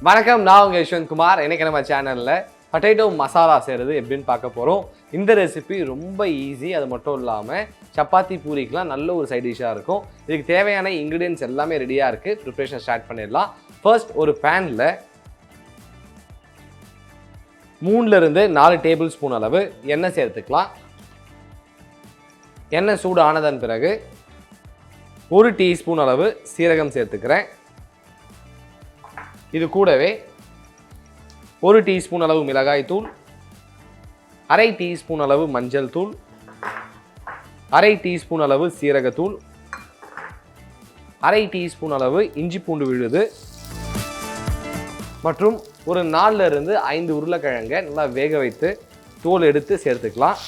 வணக்கம், நான் உங்கள் யஷ்வந்த் குமார். இன்னைக்கு நம்ம சேனலில் பொட்டேட்டோ மசாலா செய்கிறது எப்படின்னு பார்க்க போகிறோம். இந்த ரெசிபி ரொம்ப ஈஸி. அது மட்டும் இல்லாமல் சப்பாத்தி பூரிக்கெலாம் நல்ல ஒரு சைட் டிஷ்ஷாக இருக்கும். இதுக்கு தேவையான இன்க்ரீடியன்ஸ் எல்லாமே ரெடியாக இருக்குது. ப்ரிப்ரேஷன் ஸ்டார்ட் பண்ணிடலாம். ஃபர்ஸ்ட் ஒரு பேனில் 3 to 4 டேபிள் ஸ்பூன் அளவு எண்ணெய் சேர்த்துக்கலாம். எண்ணெய் சூடு ஆனதன் பிறகு 1 டீஸ்பூன் அளவு சீரகம் சேர்த்துக்கிறேன். இது கூடவே 1 டீஸ்பூன் அளவு மிளகாய் தூள், 1/2 டீஸ்பூன் அளவு மஞ்சள் தூள், 1/2 டீஸ்பூன் அளவு சீரகத்தூள், 1/2 டீஸ்பூன் அளவு இஞ்சி பூண்டு விழுது மற்றும் ஒரு 4 to 5 உருளைக்கிழங்கை நல்லா வேக வைத்து தோல் எடுத்து சேர்த்துக்கலாம்.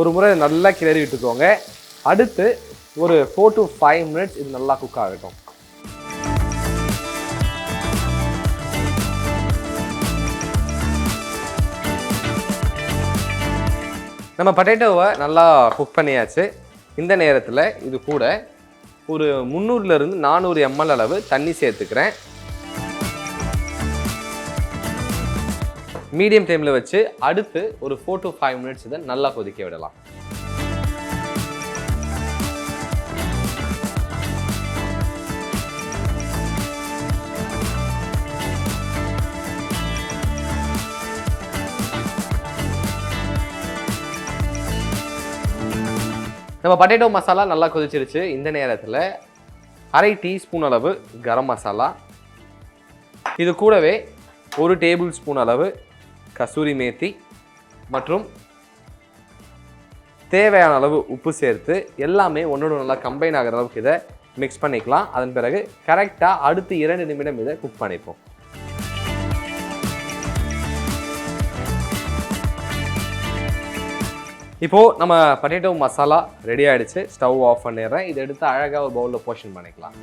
ஒரு முறை நல்லா கிளறி விட்டுக்கோங்க. அடுத்து ஒரு 4 to 5 minutes இது நல்லா குக் ஆகட்டும். நம்ம பொட்டேட்டோவை நல்லா குக் பண்ணியாச்சு. இந்த நேரத்தில் இது கூட ஒரு 300 to 400 ml அளவு தண்ணி சேர்த்துக்கிறேன். மீடியம் ஃப்ளேமில் வச்சு அடுத்து ஒரு 4 to 5 minutes இதை நல்லா கொதிக்க விடலாம். நம்ம பொட்டேட்டோ மசாலா நல்லா கொதிச்சிருச்சு. இந்த நேரத்தில் 1/2 டீஸ்பூன் அளவு கரம் மசாலா, இது கூடவே 1 டேபிள் ஸ்பூன் அளவு கசூரி மேத்தி மற்றும் தேவையான அளவு உப்பு சேர்த்து எல்லாமே ஒன்றோடு நல்லா கம்பைன் ஆகிற அளவுக்கு இதை மிக்ஸ் பண்ணிக்கலாம். அதன் பிறகு கரெக்டாக அடுத்து 2 நிமிடம் இதை குக் பண்ணிப்போம். இப்போது நம்ம பொட்டேட்டோ மசாலா ரெடி ஆகிடுச்சு. ஸ்டவ் ஆஃப் பண்ணிடுறேன். இதை எடுத்து அழகாக ஒரு பவுலில் போர்ஷன் பண்ணிக்கலாம்.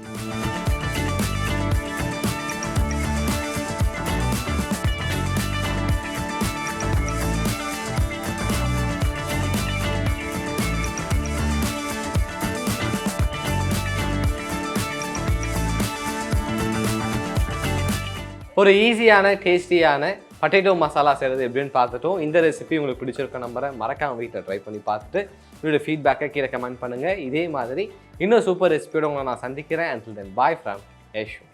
ஒரு ஈஸியான டேஸ்டியான பொட்டேட்டோ மசாலா செய்கிறது எப்படின்னு பார்த்துட்டோம். இந்த ரெசிபி உங்களுக்கு பிடிச்சிருக்க நம்பரை மறக்காம வீட்டில் ட்ரை பண்ணி பார்த்துட்டு உங்களோட ஃபீட்பேக்கை கீழே கமெண்ட் பண்ணுங்கள். இதே மாதிரி இன்னும் சூப்பர் ரெசிபியோட உங்களை நான் சந்திக்கிறேன். Until then, bye from Yeshwanth.